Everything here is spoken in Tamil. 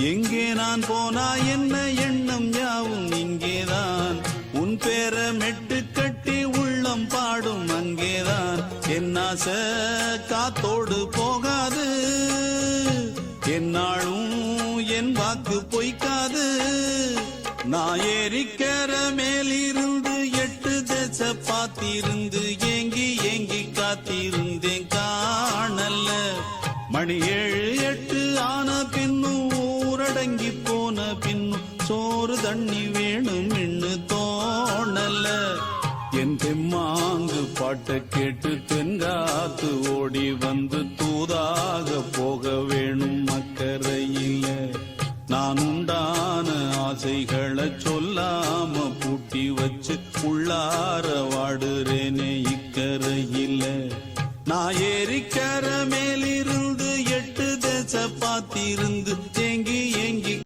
எங்கே நான் போனா என்ன எண்ணம் யாவும் இங்கேதான் உன் பேர மெட்டு கட்டி உள்ளம் பாடும் அங்கேதான் என் ஆசை காத்தோடு போகாது என்னாலும் என் வாக்கு பொய்க்காது நான் ஏறிக்கிற மேலிருந்து 8 தேச பாத்திருந்து ஏங்கி ஏங்கி காத்திருந்தேன் காணல்ல மணி 7 8 ஆன பின்னும் ஊரடங்கி போன பின்னும் சோறு தண்ணி வேணும் இன்னு தோணல்ல என் தெம்மாங்கு பாட்டை கேட்டு தென்காத்து ஓடி வந்து தூதாக போக வேணும் அக்கறையில நான் உண்டான ஆசைகளை சொல்லாம பூட்டி வச்சு உள்ளார வாடுறேனே இக்கரையில நான் ஏறிக்கர மேலிருந்து 8 தேச பாத்திருந்து